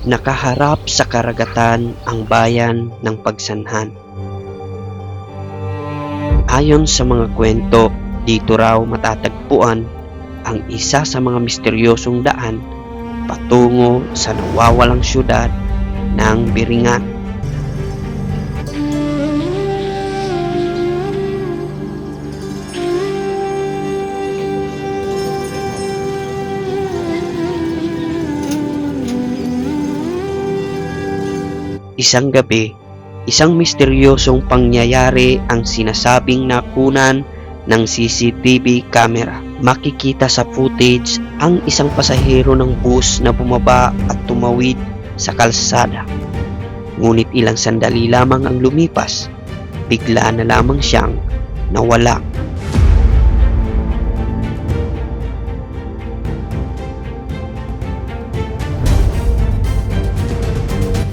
Nakaharap sa karagatan ang bayan ng Pagsanhan. Ayon sa mga kwento, dito raw matatagpuan ang isa sa mga misteryosong daan patungo sa nawawalang syudad ng Biringan. Isang gabi, isang misteryosong pangyayari ang sinasabing nakunan ng CCTV camera. Makikita sa footage ang isang pasahero ng bus na bumaba at tumawid sa kalsada. Ngunit ilang sandali lamang ang lumipas, bigla na lamang siyang nawala.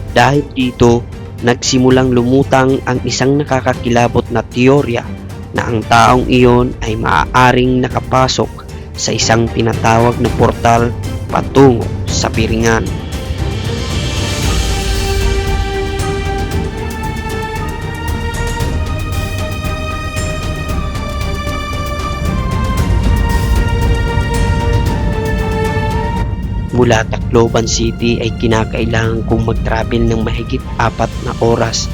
Dahil dito, nagsimulang lumutang ang isang nakakakilabot na teorya na ang taong iyon ay maaaring nakapasok sa isang tinatawag na portal patungo sa Biringan. Mula Tacloban City ay kinakailangan kong mag-travel ng mahigit 4 na oras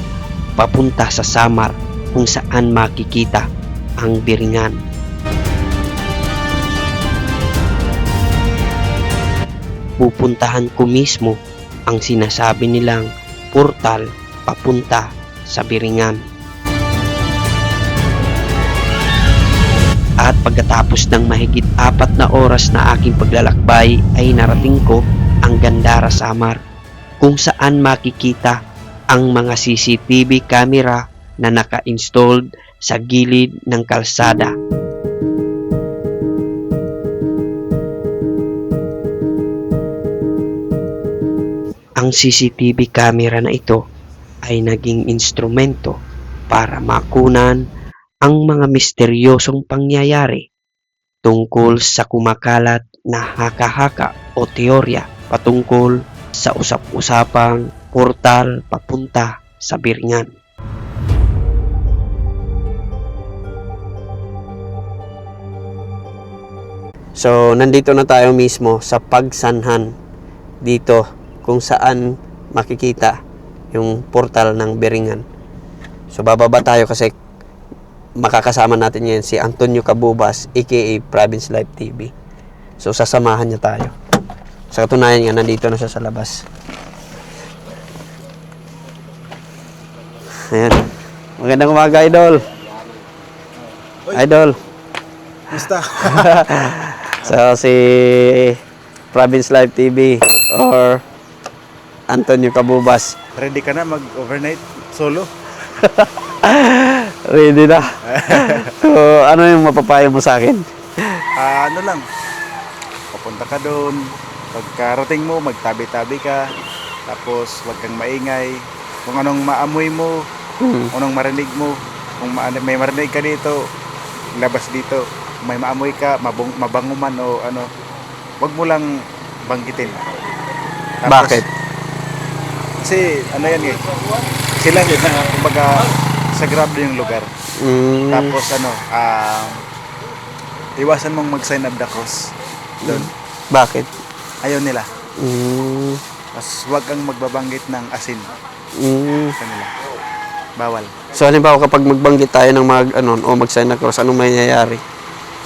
papunta sa Samar kung saan makikita ang Biringan. Pupuntahan ko mismo ang sinasabi nilang portal papunta sa Biringan. At pagkatapos ng mahigit 4 na oras na aking paglalakbay ay narating ko ang Gandara Samar kung saan makikita ang mga CCTV camera na naka-installed sa gilid ng kalsada. Ang CCTV camera na ito ay naging instrumento para makunan ang mga misteryosong pangyayari tungkol sa kumakalat na haka-haka o teorya patungkol sa usap-usapang portal papunta sa Biringan. So, nandito na tayo mismo sa Pagsanhan, dito kung saan makikita yung portal ng Biringan. So, bababa tayo kasi makakasama natin ngayon si Antonio Cabubas aka Province Live TV. So sasamahan niya tayo. Sa katunayan nga nandito na siya sa labas. Ayan. Magandang umaga, Idol. Idol. Basta. So si Province Live TV or Antonio Cabubas. Ready ka na mag-overnight solo? Ready na. So, ano yung mapapayo mo sa akin? Ano lang, papunta ka doon, pagkarating mo, magtabi-tabi ka, tapos wag kang maingay, kung anong maamoy mo, anong marinig mo, kung may marinig ka dito, labas dito, may maamoy ka, mabango man o ano, wag mo lang banggitin. Tapos, Bakit? Kasi ano yan eh, sila yun na, kumbaga, sagrado yung lugar. Tapos ano, iwasan mong mag-sign of the cross doon. Bakit? Ayaw nila. Tapos huwag kang magbabanggit ng asin. Kanila. Bawal. So halimbawa kapag magbanggit tayo ng mag-sign na cross, anong mangyayari?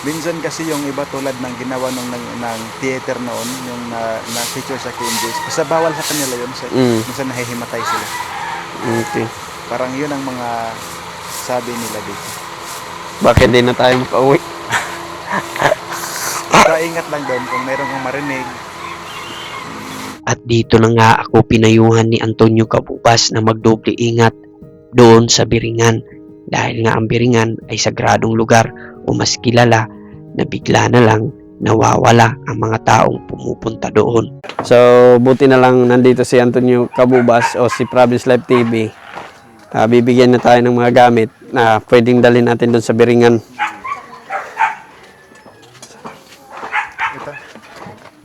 Minsan kasi yung iba tulad ng ginawa ng theater noon, yung na-feature sa KMJs, basta bawal sa kanila yun. Minsan nahihimatay sila. Okay. Parang yun ang mga sabi nila dito. Bakit di na tayo makauwi? Basta ingat lang doon kung meron kang marinig. At dito na nga ako pinayuhan ni Antonio Cabubas na magdoble ingat doon sa Biringan dahil nga ang Biringan ay sagradong lugar o mas kilala na bigla na lang nawawala ang mga taong pumupunta doon. So, buti na lang nandito si Antonio Cabubas o si Province Live TV. Bibigyan na tayo ng mga gamit na pwedeng dalhin natin doon sa Biringan. Ito.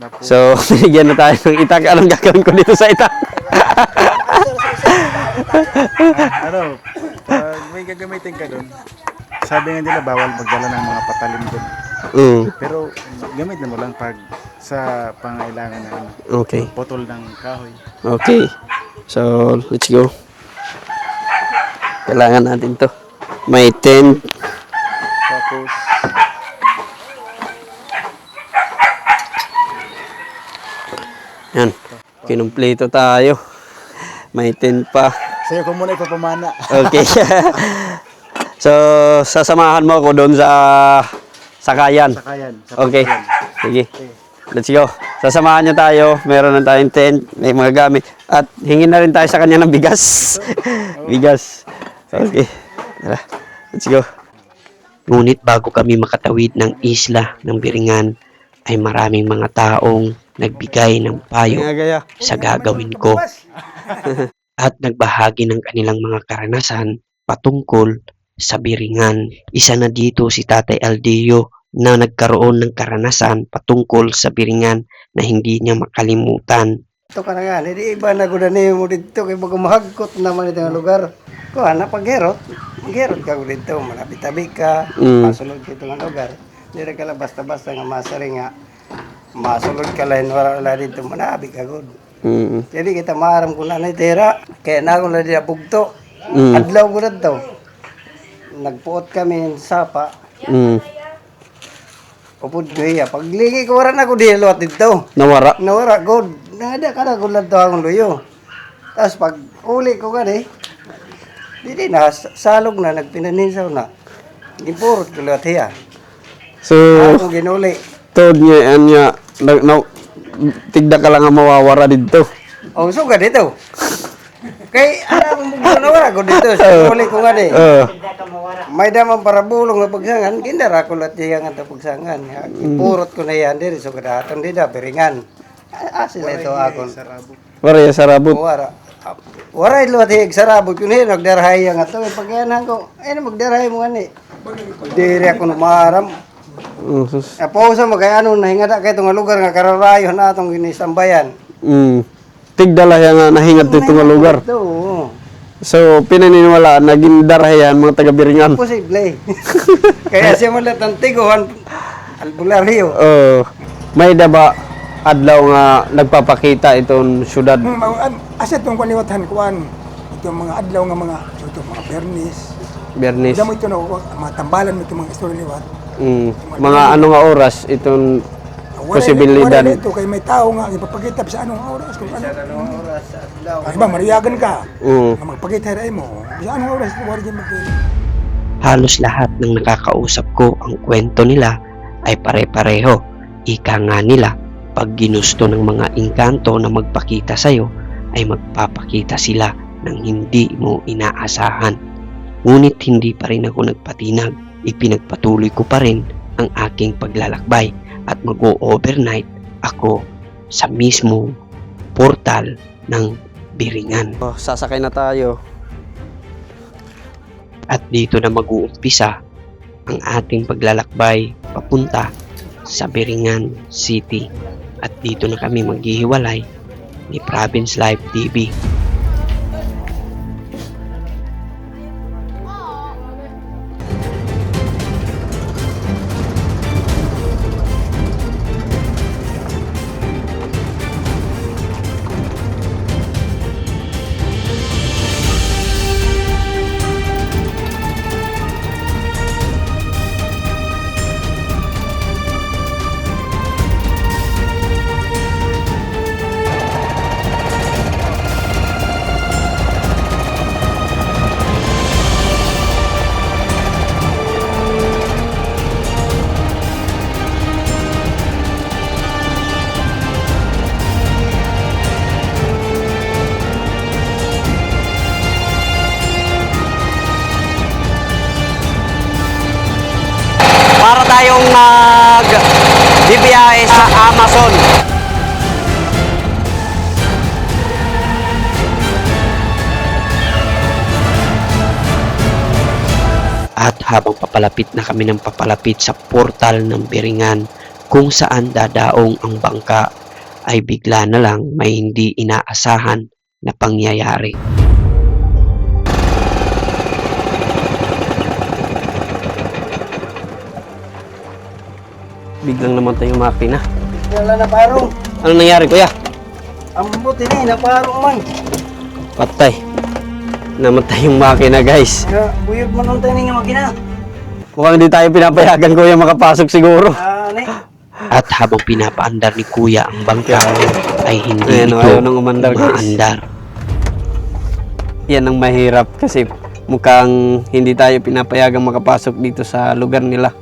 Tapos, So, binigyan na tayo ng itak. Anong gagawin ko dito sa itak? ano, pag may gagamitin ka doon, sabi nga nila bawal magdala ng mga patalim doon. Pero gamitin mo lang pag sa pangailangan na ano, Okay. putol ng kahoy. Okay. So, let's go. Kailangan natin to. May tent. Tapos, Yan. Kinumpleto tayo. May tent pa. sa'yo ko muna ipapamana. Okay. So, sasamahan mo ako doon sa sakayan. Sakayan. Okay. Sige. Let's go. Sasamahan niyo tayo. Meron na tayong tent. May mga gamit. At hingin na rin tayo sa kanya ng bigas. Bigas. Okay. Tara. Let's go. Ngunit bago kami makatawid ng isla ng Biringan, ay maraming mga taong nagbigay ng payo sa gagawin ko. At nagbahagi ng kanilang mga karanasan patungkol sa Biringan. Isa na dito si Tatay Aldio na nagkaroon ng karanasan patungkol sa Biringan na hindi niya makalimutan. Ito ka na nga, hindi iba na ko na mo dito kay bago mahagkot naman ito nga lugar. Kuha na pagherot ka ko dito, malapit-tabi ka, masulod ka ito nga lugar. Hindi ka lang basta-basta nga masari nga, masulod ka lang, wala dito, manabi ka good. Jadi kita maram ko na tira, kaya na ako na dito bugto. Adlaw ko na ito. Nagpuot kami sa sapa, upod ko iya. Paglingi ko waran ako di luat dito. Nawara. Nawara god. Nada ka na gulad to akong luyo. Tapos pag uli ko gani, di na salog na nagpinaninsaw na. Ipurot ko luat hiya. So, Ako ginuli. tod niya, tigda ka lang ang mawawara dito. O suga dito. Kay ara mo mo nawara ko dito sa uli ko gani. May damang para bulong na pagsangan, kindara ko luat hiya nga pagsangan. Ipurot ko na yan diri so kadaton di da Biringan. Sila ito akon. Wara ya sarabot. Wara. Wara ilo ati sarabot kun hin nagdarahay nga to pagyanan ko. Ay magdarahay mo ani. Diri ako maram. Sus. Apo sa magayano na hingada kay tong lugar nga kararayo na atong ginisambayan. Tigda lang nga nahingat dito nga lugar. To. So, pinaniniwalaan na gindarayan mga taga-Biringan. Posible. Kaya siya mo latang tiguhan albularyo. May daba adlaw nga nagpapakita itong syudad. Asa itong kaliwatan kuan itong mga adlaw nga mga mga Bernis. Bernis. Damo ito na mga tambalan mo itong mga istorya liwat. Mga ano nga oras itong posibilidad. Wala ito kay may tao nga ipapakita sa anong oras kung ano. Oras sa adlaw. Ay ba mariyagan ka. Mm. Nga magpakita rin mo. Sa anong oras wala din magpakita. Halos lahat ng nakakausap ko ang kwento nila ay pare-pareho. Ika nga nila, pag ginusto ng mga engkanto na magpakita sa'yo, ay magpapakita sila ng hindi mo inaasahan. Ngunit hindi pa rin ako nagpatinag. Ipinagpatuloy ko pa rin ang aking paglalakbay at mag-o-overnight ako sa mismong portal ng Biringan. Sasakay na tayo. At dito na mag-uumpisa ang ating paglalakbay papunta sa Biringan City. At dito na kami maghihiwalay ni Province Live TV. Para tayong bibiyahe sa Amazon. At habang papalapit na kami ng papalapit sa portal ng Biringan, kung saan dadaong ang bangka ay bigla na lang may hindi inaasahan na pangyayari. Biglang namatay yung makina. Wala na parong. Ano nangyari, kuya? Ang buti ni, naparong man. Patay. Namatay yung makina, guys. Kaya, buyog man ang tayo nga makina. Mukhang hindi tayo pinapayagan, kuya, makapasok siguro. Ni. At habang pinapaandar ni kuya ang bangka, ay hindi Ayan, ito ayaw nang umandar, guys. umaandar. Yan ang mahirap kasi mukhang hindi tayo pinapayagang makapasok dito sa lugar nila.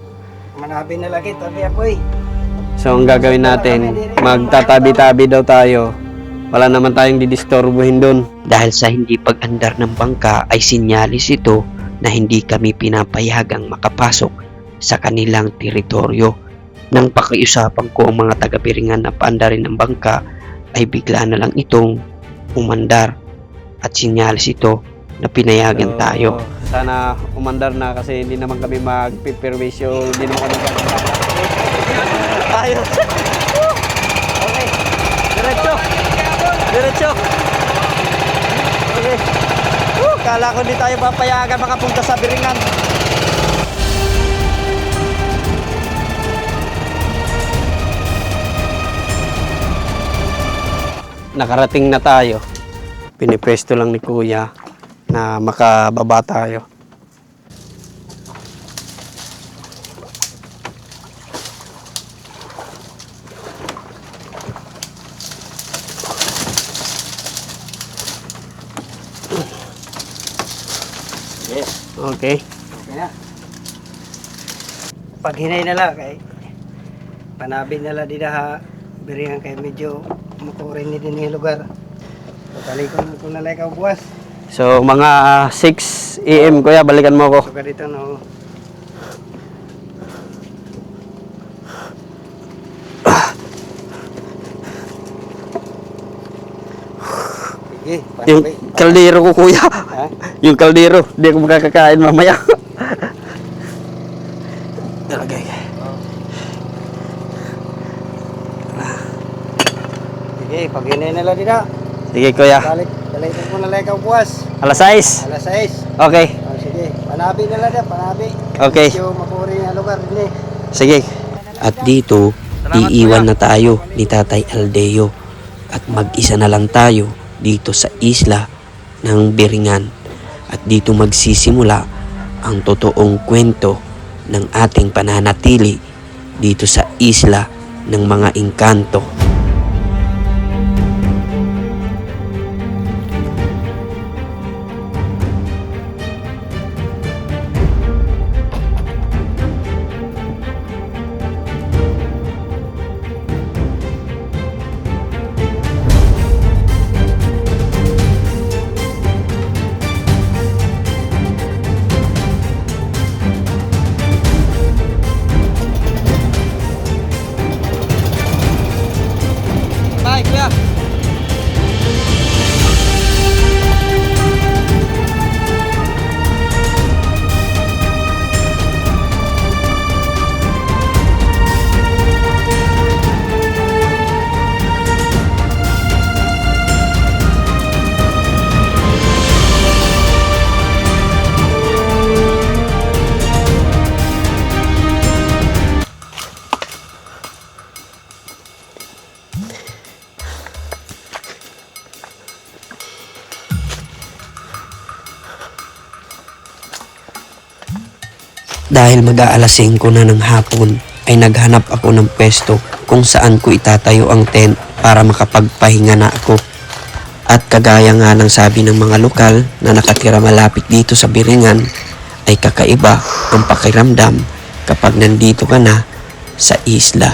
Manabi na lagi, tabi ako eh. So ang gagawin natin, magtatabi-tabi daw tayo. Wala naman tayong didisturbuhin doon. Dahil sa hindi pag-andar ng bangka ay sinyalis ito na hindi kami pinapayagang makapasok sa kanilang teritoryo. Nang pakiusapan ko ang mga taga-Biringan na paandarin ng bangka ay bigla na lang itong umandar at sinyalis ito na pinayagan So, tayo. Sana umandar na kasi hindi naman kami magpiperwisyo, hindi naman kami tayo. Okay. Diretso. Diretso. Okay. Kala ko hindi tayo papayagan makapunta sa Biringan. Nakarating na tayo. Pinipwesto lang ni Kuya na makababa tayo. Okay. Okay na. Pag hinay na lang, kay panabi na lang di ha. Biringan kay medyo makurin ni din yung lugar. Patali ko na kung nalay ka buwas. So mga 6 AM Kuya, balikan mo ako. So dito no. Sige, Yung panabi. kaldero ko Kuya. Ha? Yung kaldero, di ako makakakain mamaya. Talagay. Sige, pag hinay na lang di ha. Sige Kuya. Balik ko na lang ka buwas. Alas 6. Alas 6. Okay. Oh, sige, panabi na lang dyan, panabi. Okay. Medyo makurin yung lugar din eh. Sige. At dito, iiwan na tayo ni Tatay Aldeo at mag-isa na lang tayo dito sa isla ng Biringan. At dito magsisimula ang totoong kwento ng ating pananatili dito sa isla ng mga engkanto. Bye Kuya. Dahil mag-aalas 5 na ng hapon ay naghanap ako ng pwesto kung saan ko itatayo ang tent para makapagpahinga na ako. At kagaya nga ng sabi ng mga lokal na nakatira malapit dito sa Biringan ay kakaiba ang pakiramdam kapag nandito ka na sa isla.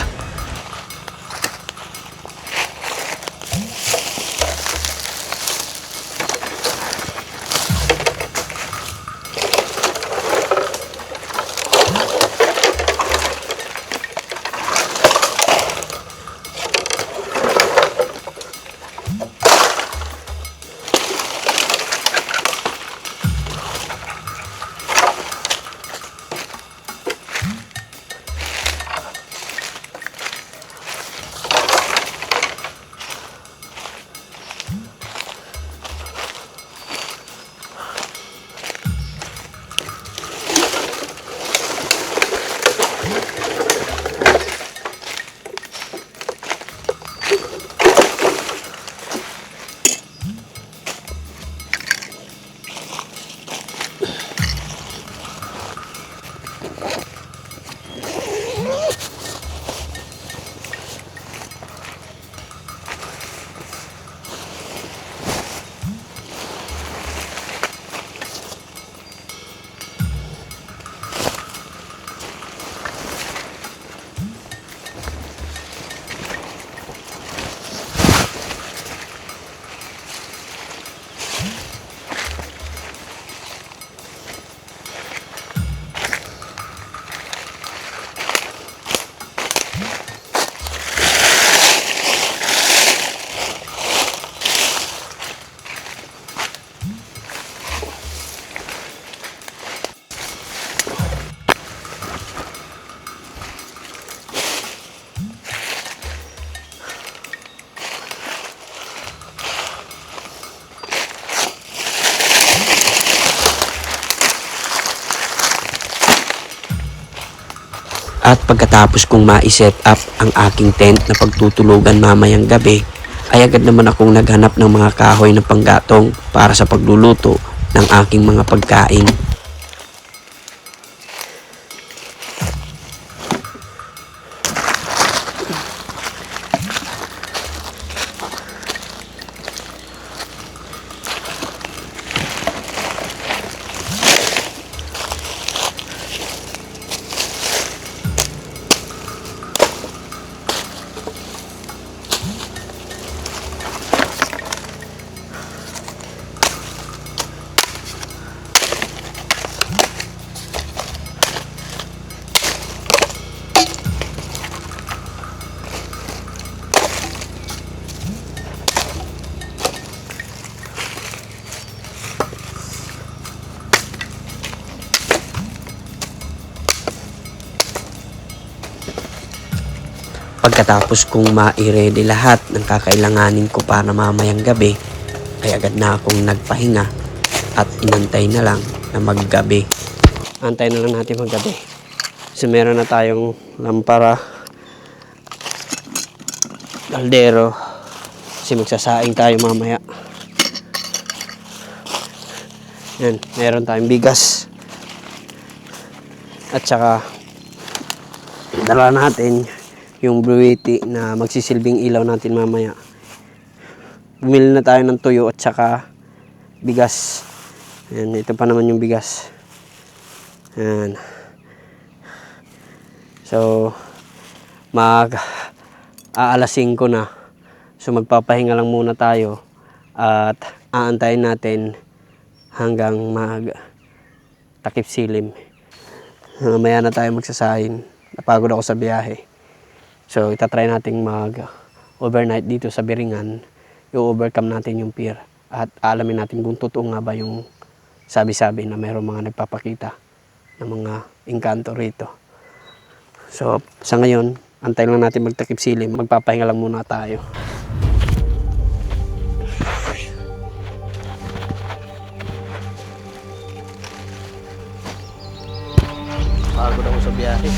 At pagkatapos kong ma-set up ang aking tent na pagtutulugan mamayang gabi, ay agad naman akong naghanap ng mga kahoy na panggatong para sa pagluluto ng aking mga pagkain. Pagkatapos kong ma-ready lahat ng kakailanganin ko para mamayang gabi, ay agad na akong nagpahinga at inantay na lang na maggabi. Antay na lang natin maggabi. So meron na tayong lampara, kaldero, kasi magsasaing tayo mamaya. Yan, meron tayong bigas. At saka dala natin yung bruwiti na magsisilbing ilaw natin mamaya. Bumili na tayo ng tuyo at saka bigas. Yan, ito pa naman yung bigas. Yan. So, aalas 5 na. So, magpapahinga lang muna tayo at aantayin natin hanggang takip silim. Mamaya na tayo magsasahin. Napagod ako sa biyahe. So, itatry nating mag-overnight dito sa Biringan. I-overcome natin yung fear. At alamin natin kung totoo nga ba yung sabi-sabi na mayroong mga nagpapakita ng mga engkanto rito. So, sa ngayon, antayin lang natin magtakip silim. Magpapahinga lang muna tayo. Pagod ako sa biyahe.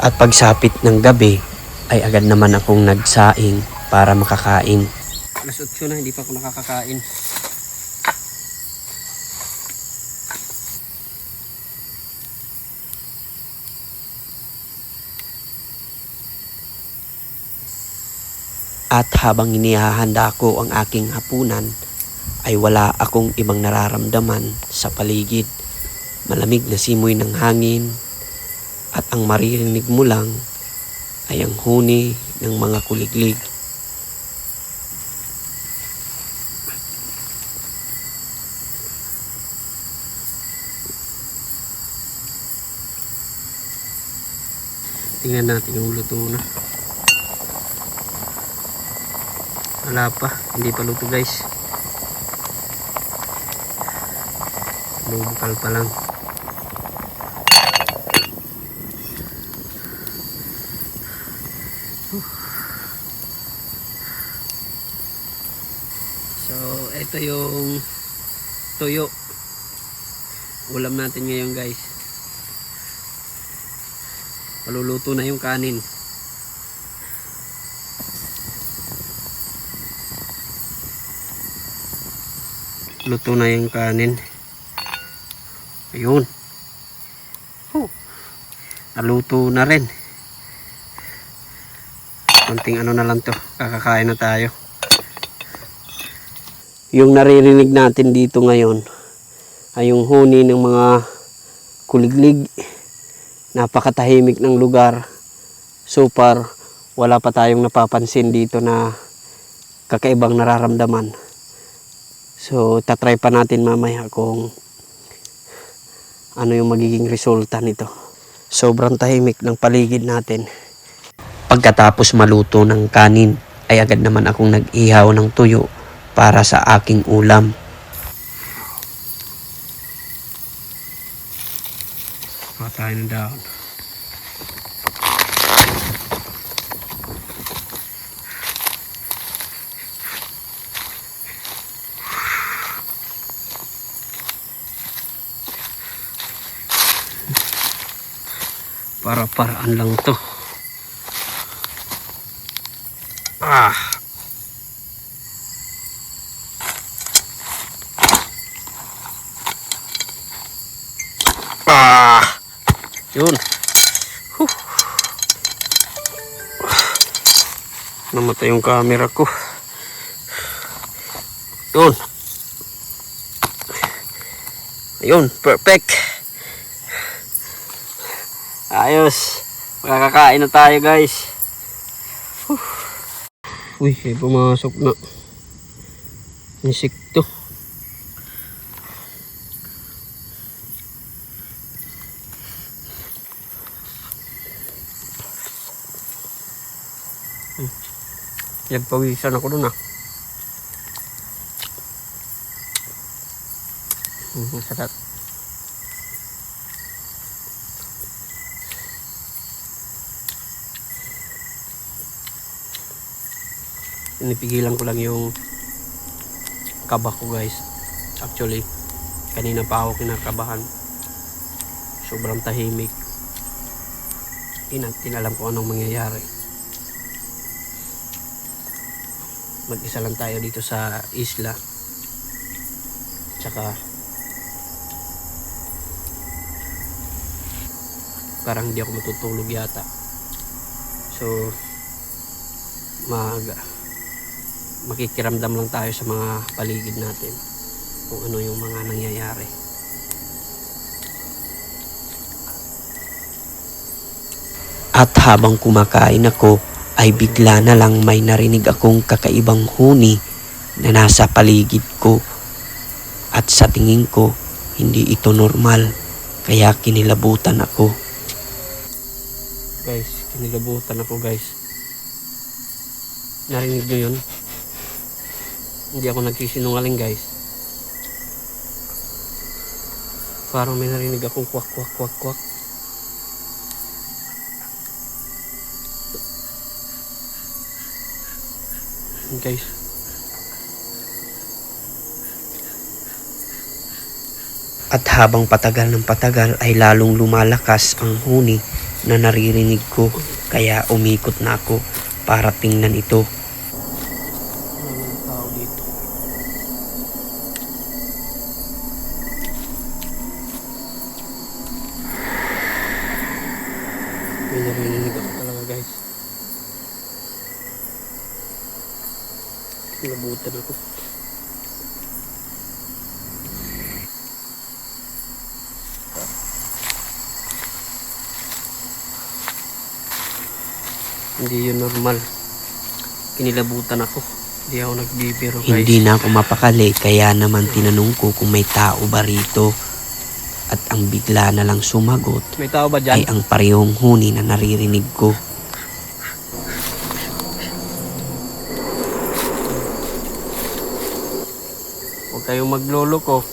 At pagsapit ng gabi, ay agad naman akong nagsaing para makakain. Alas 8 na, hindi pa ako nakakakain. At habang inihahanda ko ang aking hapunan, ay wala akong ibang nararamdaman sa paligid. Malamig na simoy ng hangin, at ang maririnig mo lang ay ang huni ng mga kuliglig. Tingnan natin yung luto na. Wala pa, hindi pa luto guys. Bubukal pa lang. So, ito yung tuyo. Ulam natin ngayon guys. Paluluto na yung kanin. Luto na yung kanin. Ayun. Naluto na rin. Konting ano na lang to. Kakakain na tayo. Yung naririnig natin dito ngayon ay yung huni ng mga kuliglig. Napakatahimik ng lugar. So far, wala pa tayong napapansin dito na kakaibang nararamdaman. So, tatry pa natin mamaya kung ano yung magiging resulta nito. Sobrang tahimik ng paligid natin. Pagkatapos maluto ng kanin, ay agad naman akong nag-ihaw ng tuyo para sa aking ulam. Kuha tayo ng dahon. Para-paraan lang to. Ah. Ah. Yun. Huh. Namatay yung camera ko. Yun. Ayun, perfect. Ayos. Makakakain na tayo, guys. Uy, may pumasok na insekto. Nagpawisan ako dun ah. Masarap. Pinipigilan ko lang yung kaba ko, guys. Actually, kanina pa ako kinakabahan. Sobrang tahimik. Hindi natin alam kung anong mangyayari. Mag-isa lang tayo dito sa isla. Tsaka parang hindi ako matutulog yata. So makikiramdam lang tayo sa mga paligid natin kung ano yung mga nangyayari. At habang kumakain ako ay bigla na lang may narinig akong kakaibang huni na nasa paligid ko. At sa tingin ko, hindi ito normal, kaya kinilabutan ako. Guys, kinilabutan ako, guys. Narinig nyo yun? Hindi ako nagsisinungaling, guys. Parang may narinig akong kwak kwak kwak kwak. Guys, At habang patagal ng patagal ay lalong lumalakas ang huni na naririnig ko, kaya umikot na ako para tingnan ito. maraming tao dito. May narinig ako talaga, guys. Kinilabutan ako. Hindi yun normal. Kinilabutan ako. Hindi ako nagbibiro, guys. Hindi na ako mapakali, kaya naman tinanong ko kung may tao ba rito. At ang bigla na lang sumagot May tao ba ay dyan? ang parehong huni na naririnig ko. Huwag kayong magloloko.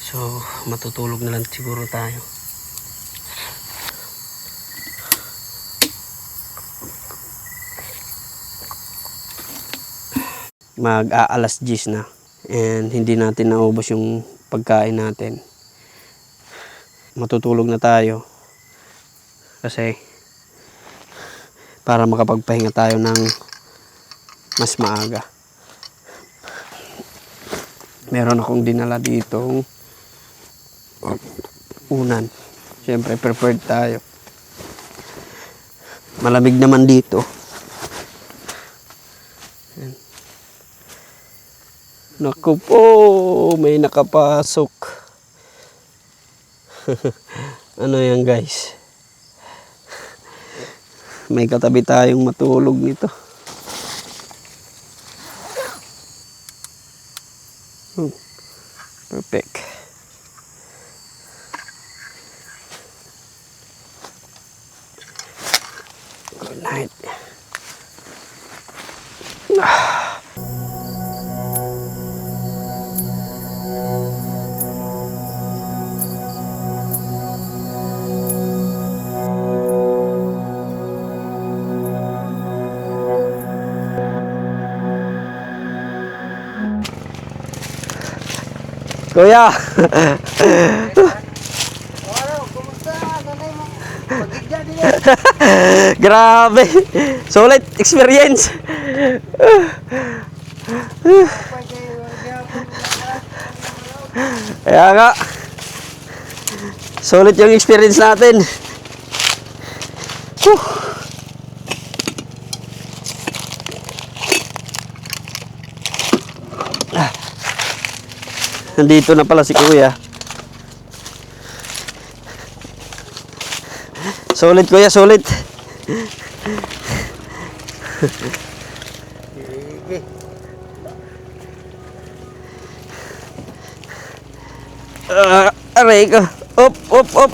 So, matutulog na lang siguro tayo. Mag-aalas 10 na. And hindi natin naubos yung pagkain natin. Matutulog na tayo. Kasi para makapagpahinga tayo ng mas maaga. Meron akong dinala dito unan. Siyempre prepared tayo. Malamig naman dito. Yan. Naku po, may nakapasok. Ano yan, guys? May katabi tayong matulog nito. Perfect. Good night. Kuya. Kumusta? Nanay mo? Magigya din Grabe. Solid experience. Kaya nga. Solid yung experience natin. Whew. Nandito na pala si Kuya. Solid Kuya, solid. Aray ko. Op, op, op.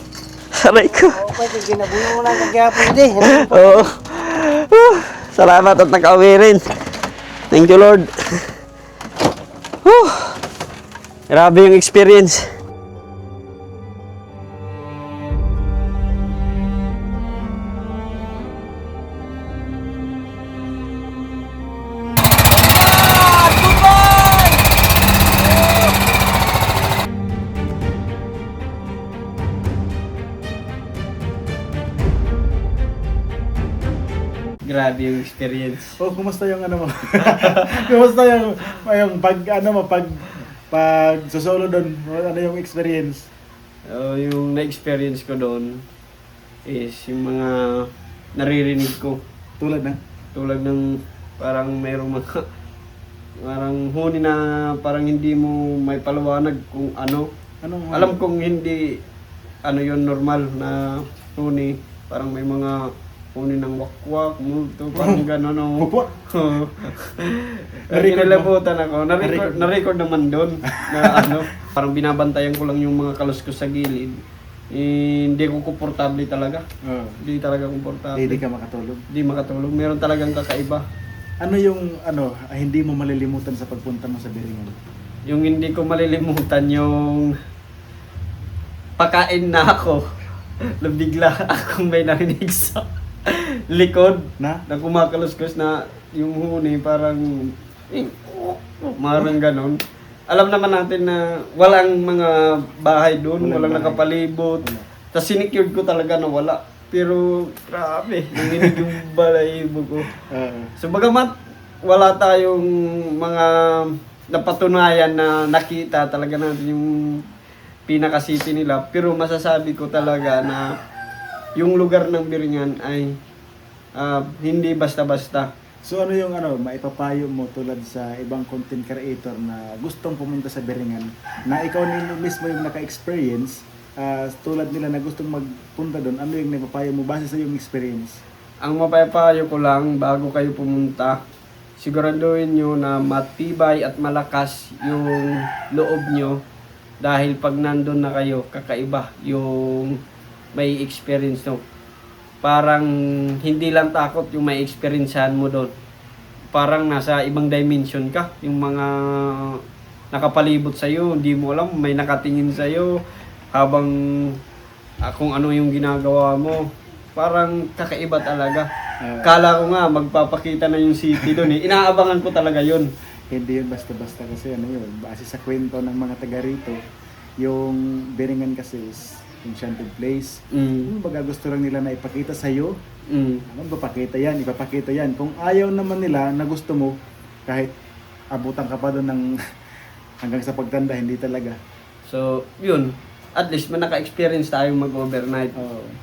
Aray ko. Okay, ginabuno mo lang kagyapon din. Oo. Salamat at nakauwi rin. Thank you, Lord. Whew. Grabe yung experience. Grabe yung experience. Oh, kumusta yung ano mo? Kumusta yung pag ano mo pag sosolo doon? Ano yung experience? Yung na-experience ko doon is yung mga naririnig ko. Tulad na? Tulad ng parang mayroong mga parang huni na parang hindi mo may paliwanag kung ano. Anong Alam kong hindi ano yon normal na huni. Parang may mga huni ng wakwak, multo, parang gano'n. Pupot? Narilabutan ako. Na-record naman doon na ano. Parang binabantayan ko lang yung mga kaluskos sa gilid. Hindi ko komportable talaga. Hindi talaga komportable. Hindi ka makatulog. Hindi makatulog. Meron talagang kakaiba. Ano yung hindi mo malilimutan sa pagpunta mo sa Biringan? Yung hindi ko malilimutan yung pakain na ako. Bigla akong may narinig sa likod Na? na kumakaluskos na yung huni parang marang ganon. Alam naman natin na walang mga bahay doon, Walang walang bahay. nakapalibot. Wala. Tapos sinecured ko talaga na wala. Pero grabe, nanginig yung balahibo ko. So bagamat wala tayong mga napatunayan na nakita talaga natin yung pinaka-city nila, pero masasabi ko talaga na yung lugar ng Biringan ay hindi basta-basta. So ano yung maipapayo mo tulad sa ibang content creator na gustong pumunta sa Biringan na ikaw mismo yung naka-experience tulad nila na gustong magpunta doon, ano yung naipapayo mo base sa yung experience? Ang mapapayo ko lang bago kayo pumunta, siguraduhin nyo na matibay at malakas yung loob nyo dahil pag nandun na kayo, kakaiba yung may experience no. Parang hindi lang takot yung may experiencehan mo doon. Parang nasa ibang dimension ka. Yung mga nakapalibot sa'yo, hindi mo alam, may nakatingin sa'yo habang kung ano yung ginagawa mo. Parang kakaiba talaga. Kala ko nga magpapakita na yung city doon eh. Inaabangan ko talaga yun. Hindi yun basta-basta kasi yun, base sa kwento ng mga taga rito, yung Biringan kasi is enchanted place. Baga gusto lang nila na ipakita sa'yo, ipapakita yan. Kung ayaw naman nila na gusto mo, kahit abutan ka pa doon ng hanggang sa pagtanda, hindi talaga. So, yun. At least naka-experience tayong mag-overnight.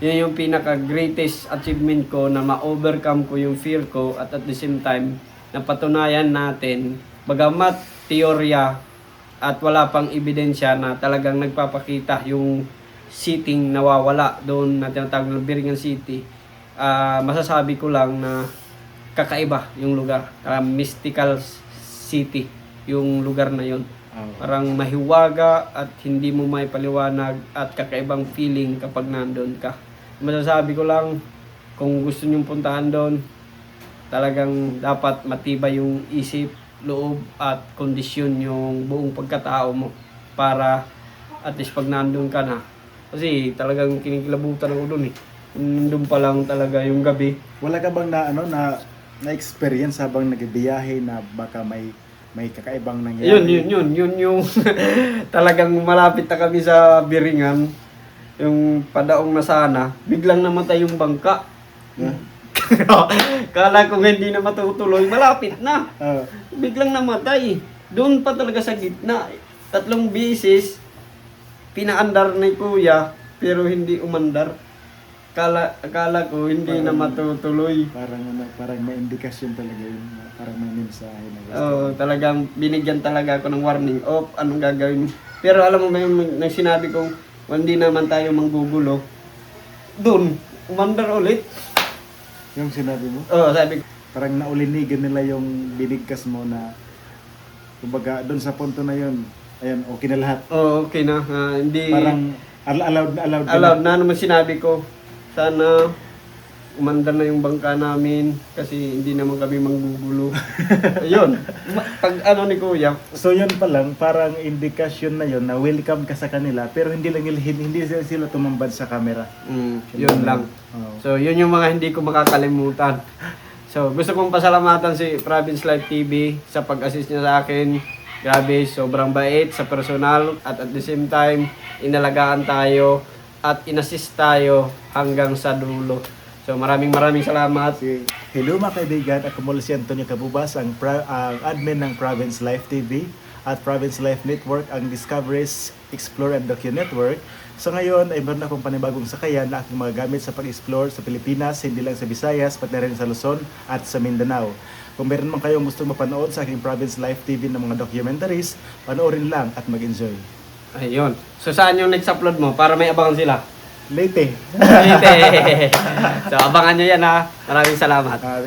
Yun yung pinaka-greatest achievement ko na ma-overcome ko yung fear ko at the same time, napatunayan natin, bagamat teorya at wala pang ebidensya na talagang nagpapakita yung sitting nawawala doon na tinatawag ng Biringan City, masasabi ko lang na kakaiba yung lugar. Mystical city yung lugar na yun. Parang mahiwaga at hindi mo may paliwanag at kakaibang feeling kapag nandun ka. Masasabi ko lang, kung gusto nyong puntahan doon, talagang dapat matibay yung isip, loob at kondisyon yung buong pagkatao mo para at least pag nandun ka na. Kasi talagang kinikilabutan ako doon eh. Doon pa lang talaga yung gabi. Wala ka bang na experience habang nagbiyahe na baka may may kakaibang nangyari. Yun yung talagang malapit na kami sa Biringan. Yung padaong na sana, biglang namatay yung bangka. Yeah. Kala ko hindi na matutuloy, malapit na. Ah, Biglang namatay. Doon pa talaga sa gitna. 3 beses, pinaandar ni kuya, pero hindi umandar. Akala ko hindi na matutuloy. parang may indikasyon talaga yun. Parang may mensahe na gusto. Oo, talagang binigyan talaga ako ng warning. Anong gagawin? Pero alam mo ba yung nang sinabi kong hindi naman tayo manggugulo, doon, umandar ulit. Yung sinabi mo, Oo, sabi ko, parang naulinigan nila yung binigkas mo na kumbaga doon sa punto na yun, ayan, okay na lahat. okay na. Hindi, Parang allowed na. allowed na naman sinabi ko. Sana umandar na yung bangka namin kasi hindi naman kami manggugulo. Ayun. Pag ano ni kuya, So yun pa lang, parang indikasyon na yun na welcome ka sa kanila pero hindi sila tumambad sa camera. yun lang. Oo. So, yun yung mga hindi ko makakalimutan. So, gusto kong pasalamatan si Province Live TV sa pag-assist niya sa akin. Grabe, sobrang bait sa personal at the same time, inalagaan tayo at inassist tayo hanggang sa dulo. So, maraming salamat. Hello mga kaibigan, ako mula si Antonio Cabubas, ang admin ng Province Life TV at Province Life Network, ang Discoveries, Explore and Docu Network. So ngayon ay meron akong panibagong sakayan na aking mga gamit sa pag-explore sa Pilipinas, hindi lang sa Visayas, pati rin sa Luzon at sa Mindanao. Kung meron man kayong gustong mapanood sa aking Province Life TV ng mga documentaries, panoorin lang at mag-enjoy. Ayun. So, saan yung next upload mo para may abangan sila? Late. So, abangan nyo yan ha. Maraming salamat. Thank you.